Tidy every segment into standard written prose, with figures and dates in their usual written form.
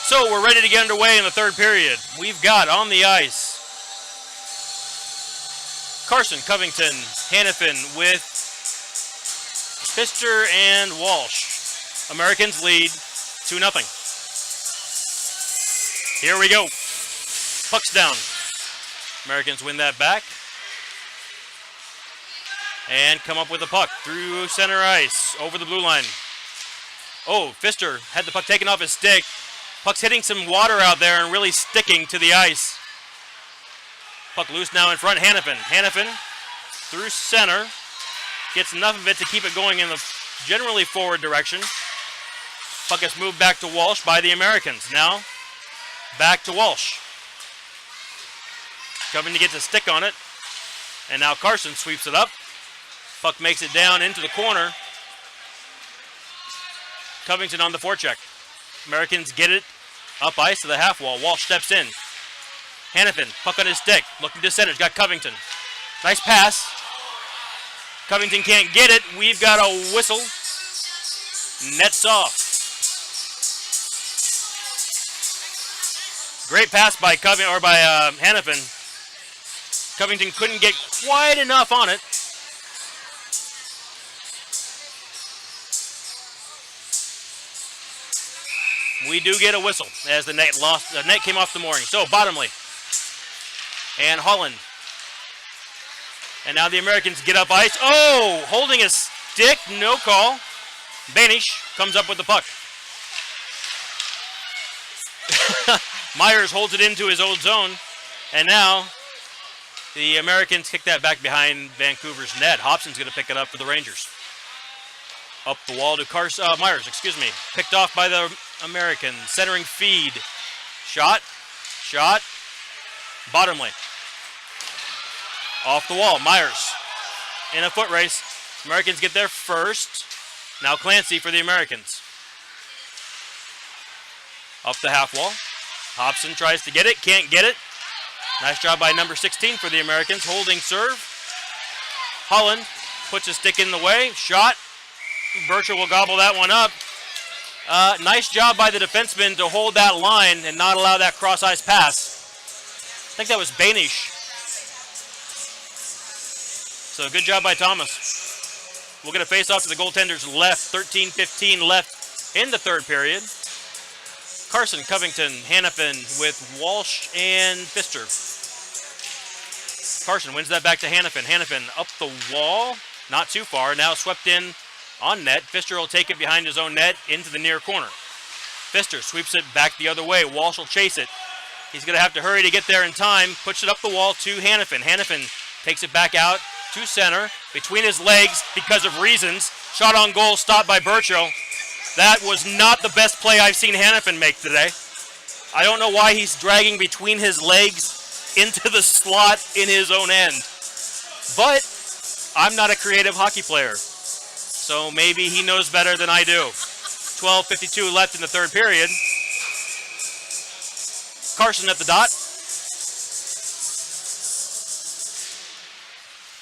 So we're ready to get underway in the third period. We've got on the ice Carson, Covington, Hannafin with Pfister and Walsh. Americans lead 2-0. Here we go. Puck's down. Americans win that back. And come up with the puck through center ice, over the blue line. Oh, Pfister had the puck taken off his stick. Puck's hitting some water out there and really sticking to the ice. Puck loose now in front, Hannafin. Hannafin through center. Gets enough of it to keep it going in the generally forward direction. Puck is moved back to Walsh by the Americans. Now, back to Walsh. Covington gets a stick on it. And now Carson sweeps it up. Puck makes it down into the corner. Covington on the forecheck. Americans get it up ice to the half wall. Walsh steps in. Hannafin, puck on his stick. Looking to center. He's got Covington. Nice pass. Covington can't get it. We've got a whistle. Nets off. Great pass by Hannafin. Covington couldn't get quite enough on it. We do get a whistle as the net came off the mooring. So Bottomley and Holland. And now the Americans get up ice. Oh, holding a stick, no call. Banish comes up with the puck. Myers holds it into his old zone. And now the Americans kick that back behind Vancouver's net. Hobson's going to pick it up for the Rangers. Up the wall to Myers, Picked off by the Americans. Centering feed. Shot. Bottomley. Off the wall. Myers in a foot race. Americans get there first. Now Clancy for the Americans. Up the half wall. Hobson tries to get it. Can't get it. Nice job by number 16 for the Americans. Holding serve. Holland puts his stick in the way. Shot. Birchall will gobble that one up. Nice job by the defenseman to hold that line and not allow that cross-ice pass. I think that was Banish. So good job by Thomas. We'll get a face-off to the goaltender's left. 13-15 left in the third period. Carson, Covington, Hannafin with Walsh and Pfister. Carson wins that back to Hannafin. Hannafin up the wall. Not too far. Now swept in on net. Pfister will take it behind his own net into the near corner. Pfister sweeps it back the other way. Walsh will chase it. He's going to have to hurry to get there in time. Puts it up the wall to Hannafin. Hannafin takes it back out to center. Between his legs because of reasons. Shot on goal stopped by Birchall. That was not the best play I've seen Hannafin make today. I don't know why he's dragging between his legs into the slot in his own end. But I'm not a creative hockey player. So maybe he knows better than I do. 12:52 left in the third period. Carson at the dot.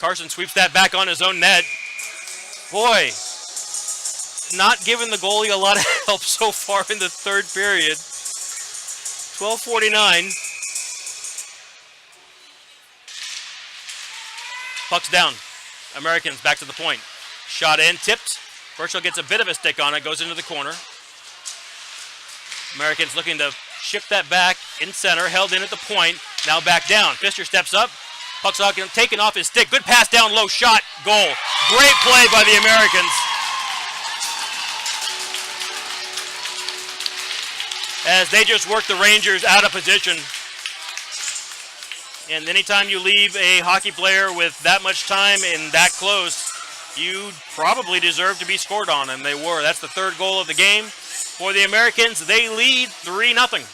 Carson sweeps that back on his own net. Boy, not giving the goalie a lot of help so far in the third period. 12:49. Puck's down. Americans back to the point. Shot in, tipped. Birchall gets a bit of a stick on it, goes into the corner. Americans looking to shift that back in center, held in at the point, now back down. Pfister steps up, puck's taken off his stick. Good pass down low, shot, goal. Great play by the Americans. As they just work the Rangers out of position. And anytime you leave a hockey player with that much time and that close, you probably deserve to be scored on, and they were. That's the third goal of the game. For the Americans, they lead 3-0.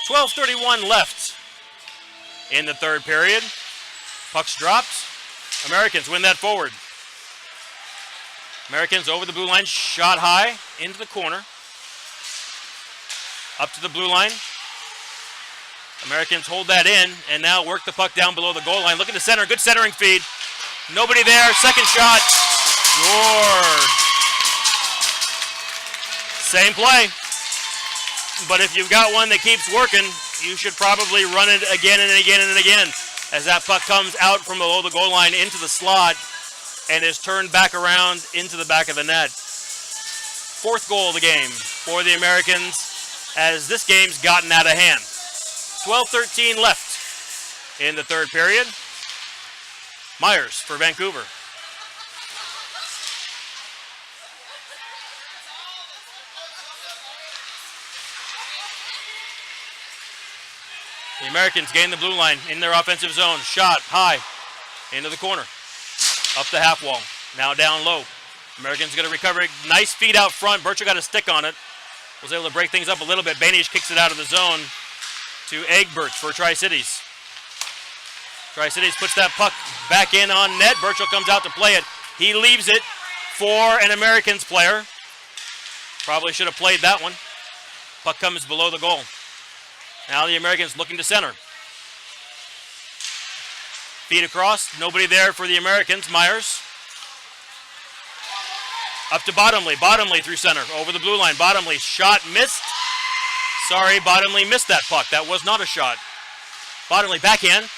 12:31 left in the third period. Puck's dropped. Americans win that forward. Americans over the blue line, shot high into the corner. Up to the blue line. Americans hold that in and now work the puck down below the goal line. Looking to center, good centering feed. Nobody there, second shot. Scored. Same play. But if you've got one that keeps working, you should probably run it again and again and again as that puck comes out from below the goal line into the slot and is turned back around into the back of the net. Fourth goal of the game for the Americans as this game's gotten out of hand. 12-13 left in the third period. Myers for Vancouver. The Americans gain the blue line in their offensive zone. Shot high into the corner. Up the half wall. Now down low. Americans going to recover. Nice feed out front. Birchall got a stick on it. Was able to break things up a little bit. Banish kicks it out of the zone to Egbert for Tri-Cities. Tri-Cities puts that puck back in on net. Birchall comes out to play it. He leaves it for an Americans player. Probably should have played that one. Puck comes below the goal. Now the Americans looking to center. Feed across. Nobody there for the Americans. Myers. Up to Bottomley. Bottomley through center. Over the blue line. Bottomley. Shot missed. Sorry, Bottomley missed that puck. That was not a shot. Bottomley backhand.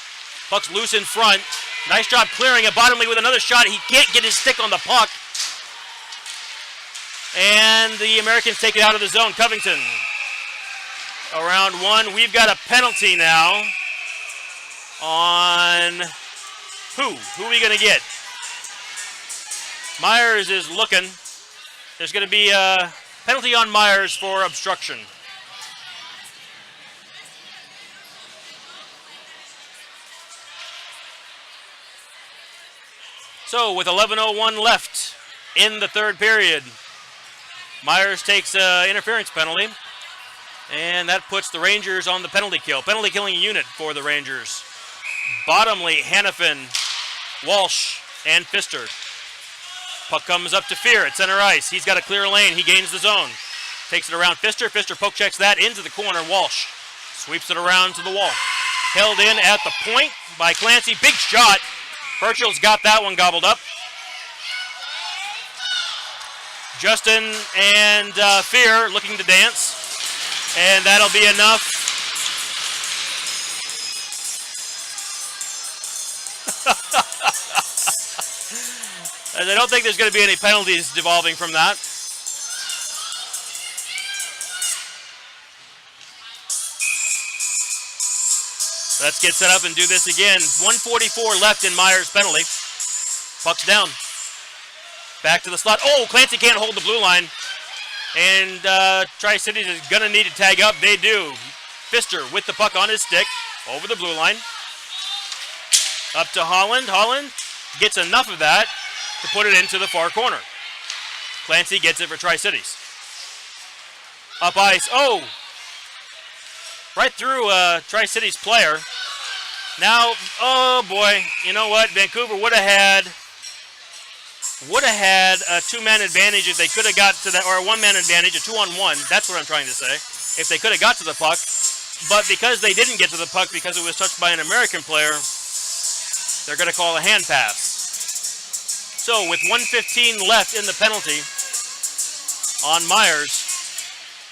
Puck's loose in front. Nice job clearing it. Bottomley with another shot. He can't get his stick on the puck. And the Americans take it out of the zone. Covington. Around one. We've got a penalty now on who? Who are we going to get? Myers is looking. There's going to be a penalty on Myers for obstruction. So with 11:01 left in the third period, Myers takes an interference penalty, and that puts the Rangers on the penalty kill. Penalty killing unit for the Rangers. Bottomley, Hannafin, Walsh, and Pfister. Puck comes up to Fear at center ice. He's got a clear lane. He gains the zone. Takes it around Pfister. Pfister poke checks that into the corner. Walsh sweeps it around to the wall. Held in at the point by Clancy. Big shot. Birchall's got that one gobbled up. Justin and Fear looking to dance. And that'll be enough. And I don't think there's going to be any penalties devolving from that. Let's get set up and do this again. 1:44 left in Myers' penalty. Puck's down. Back to the slot. Oh, Clancy can't hold the blue line. And Tri-Cities is going to need to tag up. They do. Pfister with the puck on his stick. Over the blue line. Up to Holland. Holland gets enough of that to put it into the far corner. Clancy gets it for Tri-Cities. Up ice. Oh! Right through Tri-Cities player. Now, oh boy, you know what? Vancouver would have had a two-man advantage if they could have got to that, or a one-man advantage, a 2-on-1. That's what I'm trying to say. If they could have got to the puck, but because they didn't get to the puck because it was touched by an American player, they're going to call a hand pass. So with 1:15 left in the penalty on Myers,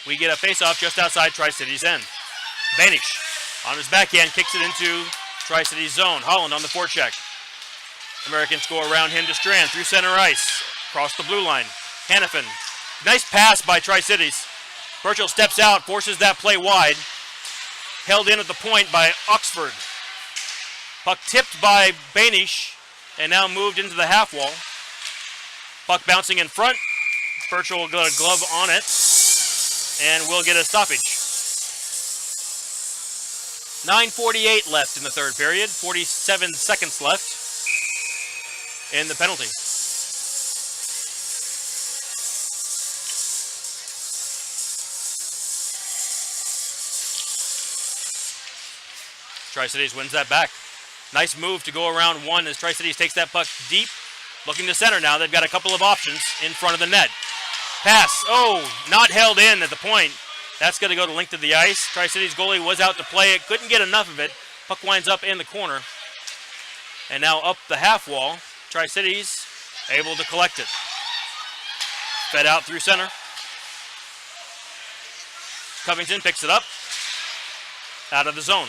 we get a face-off just outside Tri-Cities end. Banish on his backhand kicks it into Tri-Cities zone. Holland on the forecheck. Americans go around him to Strand through center ice, across the blue line. Hannafin, nice pass by Tri-Cities. Birchall steps out, forces that play wide. Held in at the point by Oxford. Puck tipped by Banish and now moved into the half wall. Puck bouncing in front. Birchall will get a glove on it and we'll get a stoppage. 9:48 left in the third period. 47 seconds left in the penalty. Tri-Cities wins that back. Nice move to go around one as Tri-Cities takes that puck deep. Looking to center now. They've got a couple of options in front of the net. Pass. Oh, not held in at the point. That's going to go to length of the ice. Tri-Cities goalie was out to play it. Couldn't get enough of it. Puck winds up in the corner. And now up the half wall. Tri-Cities able to collect it. Fed out through center. Covington picks it up. Out of the zone.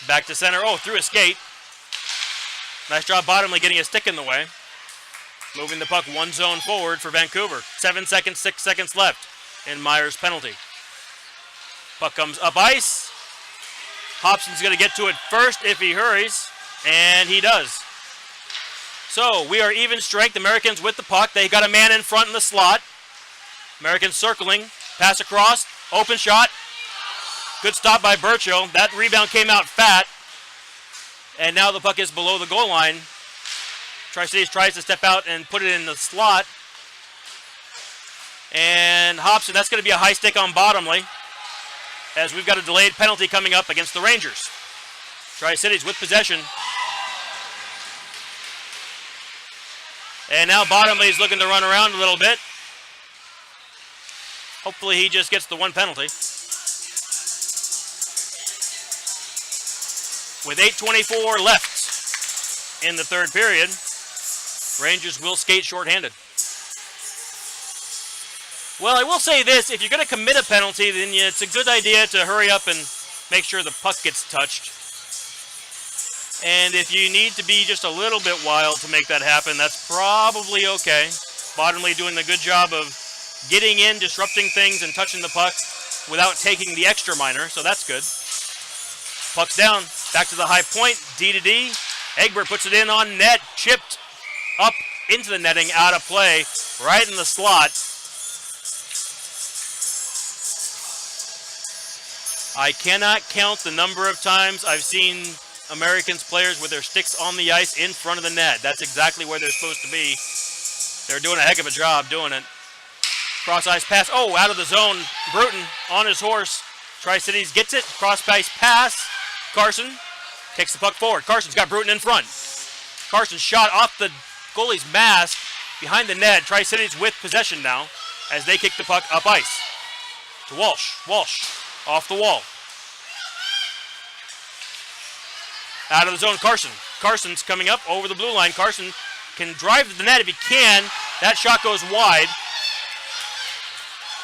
Back to center. Oh, through a skate. Nice job Bottomley getting a stick in the way. Moving the puck one zone forward for Vancouver. 7 seconds, 6 seconds left in Myers' penalty. Puck comes up ice. Hobson's going to get to it first if he hurries, and he does. So we are even strength. Americans with the puck. They got a man in front in the slot. Americans circling. Pass across. Open shot. Good stop by Burchill. That rebound came out fat. And now the puck is below the goal line. Tri-Cities tries to step out and put it in the slot. And Hobson, that's going to be a high stick on Bottomley, as we've got a delayed penalty coming up against the Rangers. Tri-Cities with possession. And now Bottomley is looking to run around a little bit. Hopefully he just gets the one penalty. With 8:24 left in the third period, Rangers will skate shorthanded. Well, I will say this, if you're going to commit a penalty, then it's a good idea to hurry up and make sure the puck gets touched. And if you need to be just a little bit wild to make that happen, that's probably okay. Bottomley doing a good job of getting in, disrupting things, and touching the puck without taking the extra minor, so that's good. Puck's down, back to the high point, D to D. Egbert puts it in on net, chipped up into the netting, out of play, right in the slot. I cannot count the number of times I've seen Americans players with their sticks on the ice in front of the net. That's exactly where they're supposed to be. They're doing a heck of a job doing it. Cross ice pass. Oh, out of the zone. Bruton on his horse. Tri-Cities gets it. Cross ice pass. Carson takes the puck forward. Carson's got Bruton in front. Carson shot off the goalie's mask behind the net. Tri-Cities with possession now as they kick the puck up ice. To Walsh. Walsh off the wall. Out of the zone, Carson. Carson's coming up over the blue line. Carson can drive to the net if he can. That shot goes wide.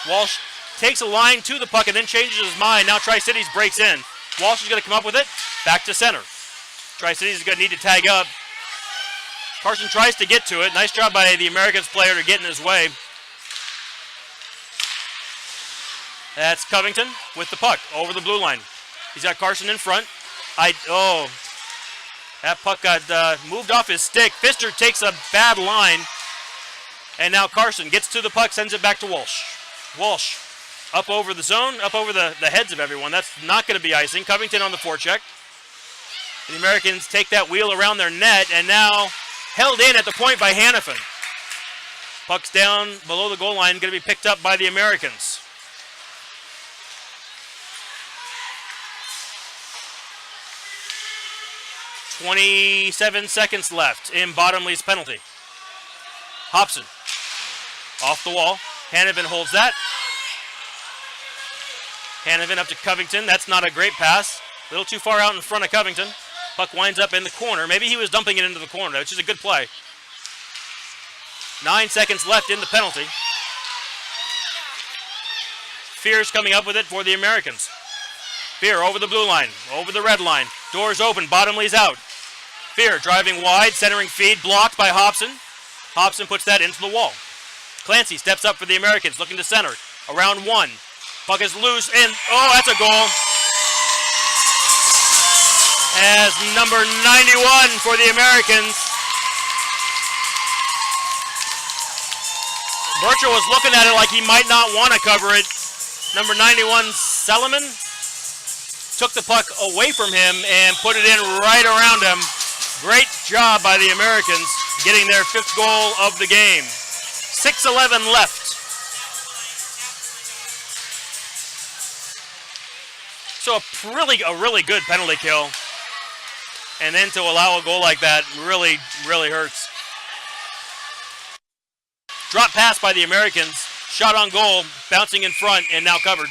Walsh takes a line to the puck and then changes his mind. Now Tri-Cities breaks in. Walsh is going to come up with it. Back to center. Tri-Cities is going to need to tag up. Carson tries to get to it. Nice job by the Americans player to get in his way. That's Covington with the puck over the blue line. He's got Carson in front. That puck got moved off his stick. Pfister takes a bad line. And now Carson gets to the puck, sends it back to Walsh. Walsh up over the zone, up over the heads of everyone. That's not going to be icing. Covington on the forecheck. The Americans take that wheel around their net and now held in at the point by Hannafin. Puck's down below the goal line, going to be picked up by the Americans. .27 seconds left in Bottomley's penalty. Hobson off the wall. Hannafin holds that. Hannafin up to Covington. That's not a great pass. A little too far out in front of Covington. Puck winds up in the corner. Maybe he was dumping it into the corner, which is a good play. 9 seconds left in the penalty. Fear's coming up with it for the Americans. Fear over the blue line, over the red line. Doors open, Bottomley's out. Fear driving wide, centering feed, blocked by Hobson. Hobson puts that into the wall. Clancy steps up for the Americans, looking to center. Around one. Puck is loose, and that's a goal. As number 91 for the Americans. Burchill was looking at it like he might not want to cover it. Number 91, Seleman, took the puck away from him and put it in right around him. Great job by the Americans getting their 5th goal of the game. 6:11 left. So a really good penalty kill. And then to allow a goal like that really hurts. Drop pass by the Americans. Shot on goal, bouncing in front and now covered.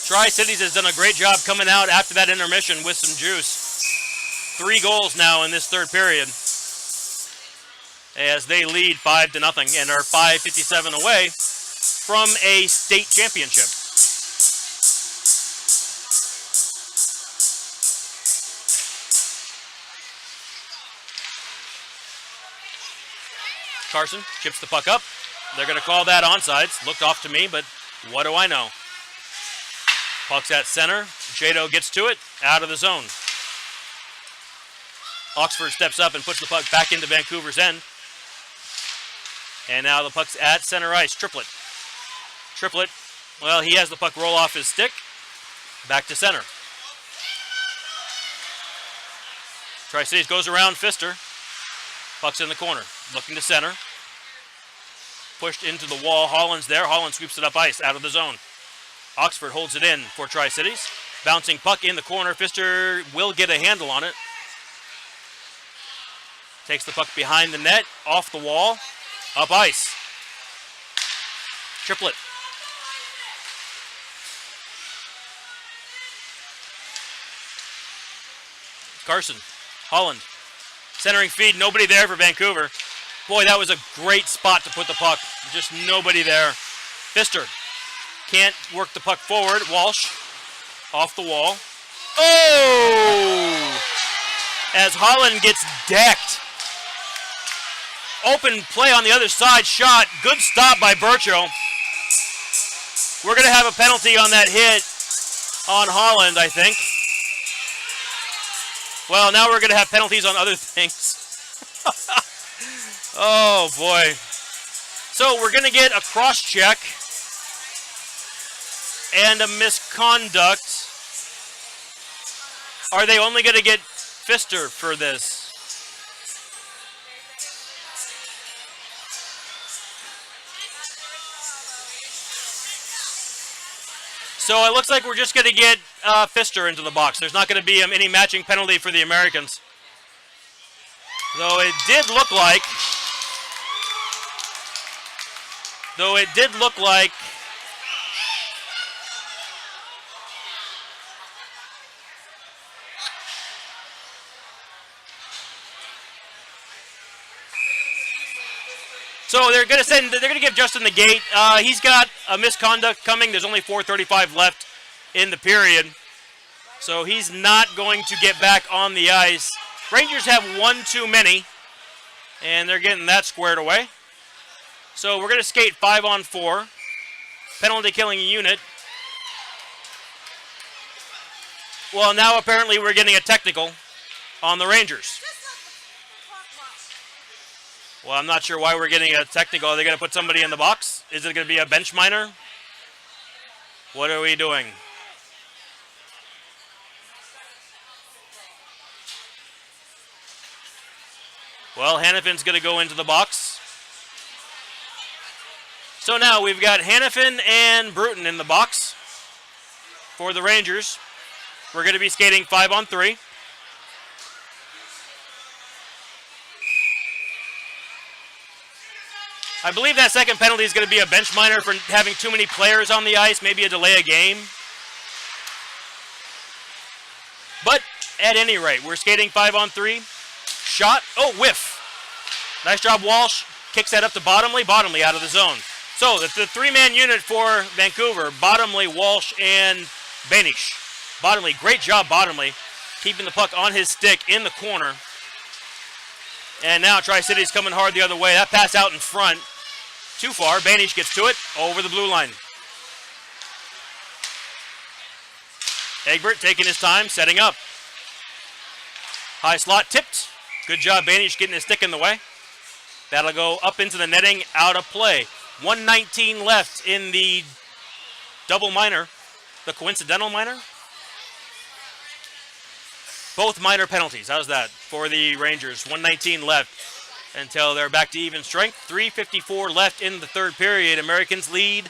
Tri-Cities has done a great job coming out after that intermission with some juice. 3 goals now in this third period, as they lead 5-0 and are 5:57 away from a state championship. Carson chips the puck up. They're going to call that onside. Looked off to me, but what do I know? Puck's at center. Jado gets to it, out of the zone. Oxford steps up and puts the puck back into Vancouver's end. And now the puck's at center ice. Triplett. Well, he has the puck roll off his stick. Back to center. Tri-Cities goes around Pfister. Puck's in the corner. Looking to center. Pushed into the wall. Holland's there. Holland sweeps it up ice out of the zone. Oxford holds it in for Tri-Cities. Bouncing puck in the corner. Pfister will get a handle on it. Takes the puck behind the net. Off the wall. Up ice. Triplett. Carson. Holland. Centering feed. Nobody there for Vancouver. Boy, that was a great spot to put the puck. Just nobody there. Pfister. Can't work the puck forward. Walsh. Off the wall. Oh! As Holland gets decked. Open play on the other side. Shot. Good stop by Burcho. We're going to have a penalty on that hit on Holland, I think. Well, now we're going to have penalties on other things. Oh, boy. So we're going to get a cross-check and a misconduct. Are they only going to get Pfister for this? So it looks like we're just going to get Pfister into the box. There's not going to be any matching penalty for the Americans. Though it did look like... So they're going to give Justin the gate. He's got a misconduct coming. There's only 4:35 left in the period. So he's not going to get back on the ice. Rangers have one too many, and they're getting that squared away. So we're going to skate 5-on-4. Penalty killing unit. Well, now apparently we're getting a technical on the Rangers. Well, I'm not sure why we're getting a technical. Are they going to put somebody in the box? Is it going to be a bench minor? What are we doing? Well, Hannafin's going to go into the box. So now we've got Hannafin and Bruton in the box for the Rangers. We're going to be skating 5-on-3. I believe that second penalty is going to be a bench minor for having too many players on the ice, maybe a delay of game. But at any rate, we're skating 5-on-3. Shot. Oh, whiff. Nice job, Walsh. Kicks that up to Bottomley. Bottomley out of the zone. So the 3-man unit for Vancouver, Bottomley, Walsh, and Banish. Bottomley, great job, Bottomley, keeping the puck on his stick in the corner. And now Tri-City's coming hard the other way. That pass out in front. Too far. Banish gets to it over the blue line. Egbert taking his time, setting up. High slot tipped. Good job, Banish getting his stick in the way. That'll go up into the netting, out of play. 1:19 left in the double minor. The coincidental minor? Both minor penalties. How's that for the Rangers? 1:19 left until they're back to even strength. 3:54 left in the third period. Americans lead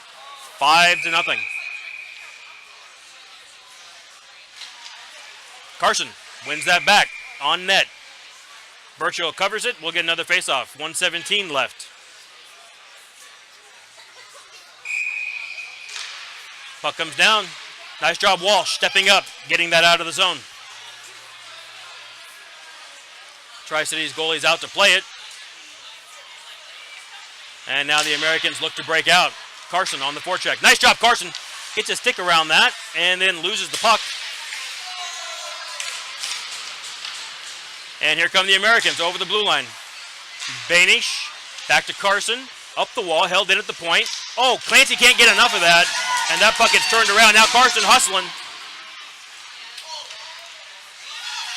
5-0. Carson wins that back on net. Burchill covers it. We'll get another faceoff. 1:17 left. Puck comes down. Nice job, Walsh, stepping up, getting that out of the zone. Tri-Cities goalie's out to play it. And now the Americans look to break out. Carson on the forecheck. Nice job, Carson. Gets his stick around that and then loses the puck. And here come the Americans over the blue line. Banish back to Carson. Up the wall, held in at the point. Oh, Clancy can't get enough of that. And that puck gets turned around. Now Carson hustling.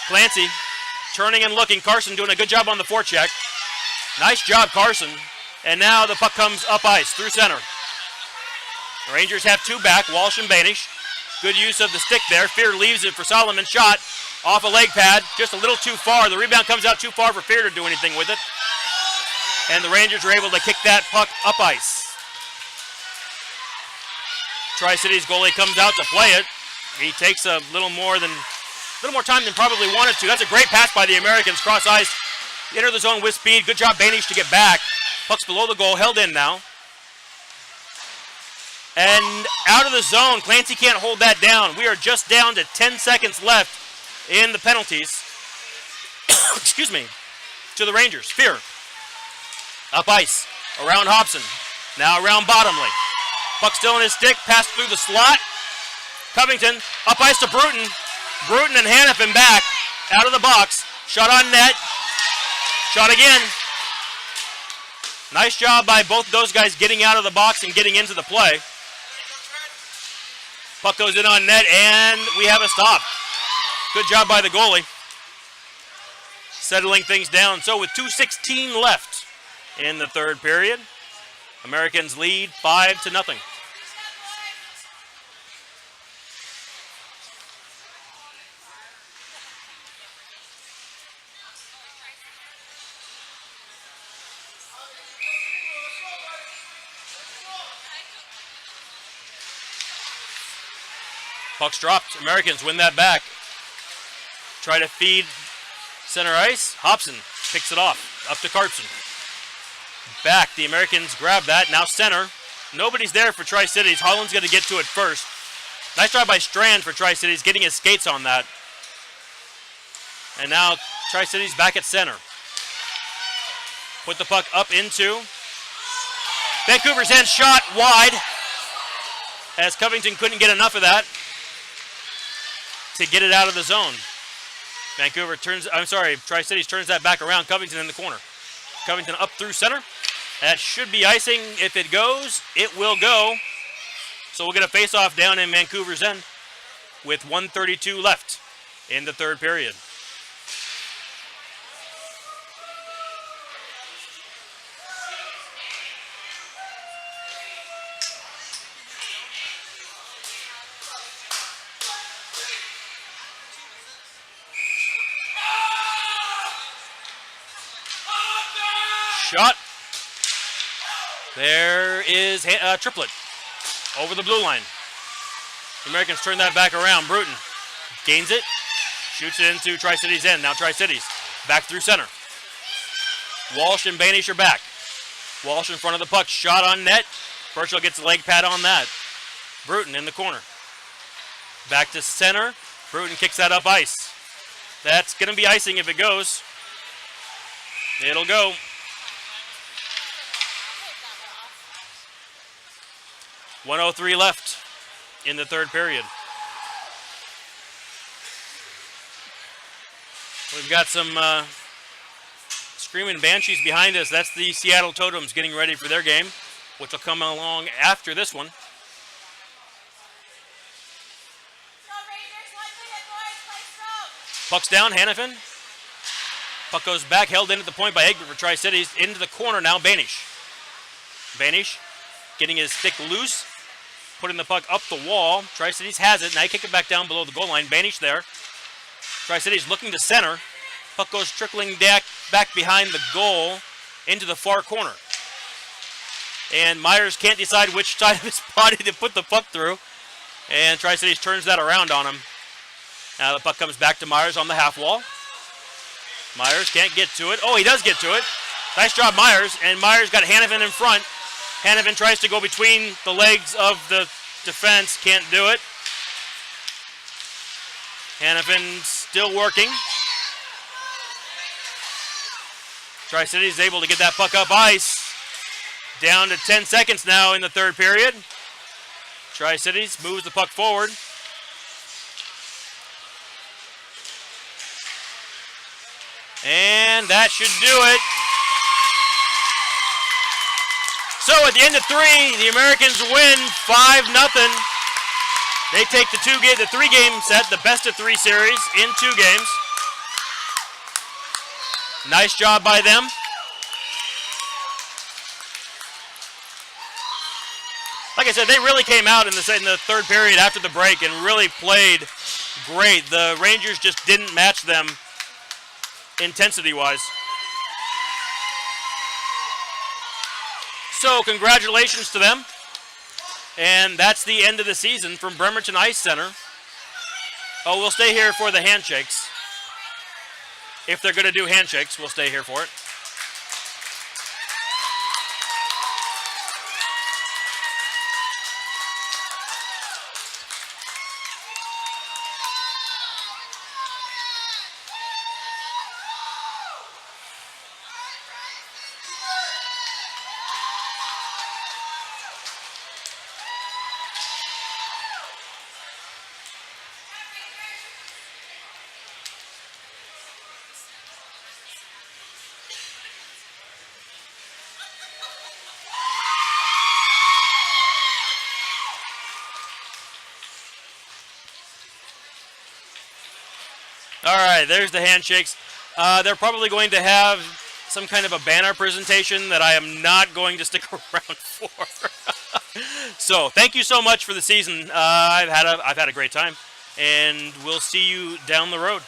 Clancy turning and looking. Carson doing a good job on the forecheck. Nice job, Carson. And now the puck comes up ice through center. The Rangers have two back, Walsh and Banish. Good use of the stick there. Fear leaves it for Solomon. Shot off a leg pad, just a little too far. The rebound comes out too far for Fear to do anything with it. And the Rangers are able to kick that puck up ice. Tri-Cities goalie comes out to play it. He takes a little more time than probably wanted to. That's a great pass by the Americans. Cross ice, enter the zone with speed. Good job, Banish, to get back. Puck's below the goal, held in now. And out of the zone, Clancy can't hold that down. We are just down to 10 seconds left in the penalties. Excuse me. To the Rangers. Fear. Up ice. Around Hobson. Now around Bottomley. Puck still in his stick. Pass through the slot. Covington. Up ice to Bruton. Bruton and Hannafin back. Out of the box. Shot on net. Shot again. Nice job by both those guys getting out of the box and getting into the play. Puck goes in on net, and we have a stop. Good job by the goalie. Settling things down. So with 2:16 left in the third period, Americans lead 5-0. Puck's dropped. Americans win that back. Try to feed center ice. Hobson picks it off. Up to Carson. Back. The Americans grab that. Now center. Nobody's there for Tri-Cities. Holland's going to get to it first. Nice try by Strand for Tri-Cities, getting his skates on that. And now Tri-Cities back at center. Put the puck up into Vancouver's end. Shot wide, as Covington couldn't get enough of that to get it out of the zone. Tri-Cities turns that back around. Covington in the corner. Covington up through center. That should be icing. If it goes, it will go. So we'll get a face-off down in Vancouver's end with 1:32 left in the third period. Shot. There is a triplet over the blue line. The Americans turn that back around. Bruton gains it, shoots it into Tri-Cities end. Now Tri-Cities back through center. Walsh and Banish are back. Walsh in front of the puck. Shot on net. Burchell gets a leg pad on that. Bruton in the corner. Back to center. Bruton kicks that up ice. That's going to be icing if it goes. It'll go. .103 left in the third period. We've got some screaming Banshees behind us. That's the Seattle Totems getting ready for their game, which will come along after this one. Puck's down, Hannafin. Puck goes back, held in at the point by Egbert for Tri-Cities. Into the corner now, Banish. Banish getting his stick loose, putting the puck up the wall. Tri-Cities has it. Now he kick it back down below the goal line. Banish there. Tri-Cities looking to center. Puck goes trickling back behind the goal into the far corner. And Myers can't decide which side of his body to put the puck through. And Tri-Cities turns that around on him. Now the puck comes back to Myers on the half wall. Myers can't get to it. Oh, he does get to it. Nice job, Myers. And Myers got Hannafin in front. Hannafin tries to go between the legs of the defense. Can't do it. Hannafin still working. Tri-City is able to get that puck up ice. Down to 10 seconds now in the third period. Tri-Cities moves the puck forward. And that should do it. So at the end of 3, the Americans win 5-0. They take the 3-game set, the best of 3 series in 2 games. Nice job by them. Like I said, they really came out in the third period after the break and really played great. The Rangers just didn't match them intensity-wise. So congratulations to them. And that's the end of the season from Bremerton Ice Center. Oh, we'll stay here for the handshakes. If they're going to do handshakes, we'll stay here for it. All right, there's the handshakes. They're probably going to have some kind of a banner presentation that I am not going to stick around for. So thank you so much for the season. I've had a great time, and we'll see you down the road.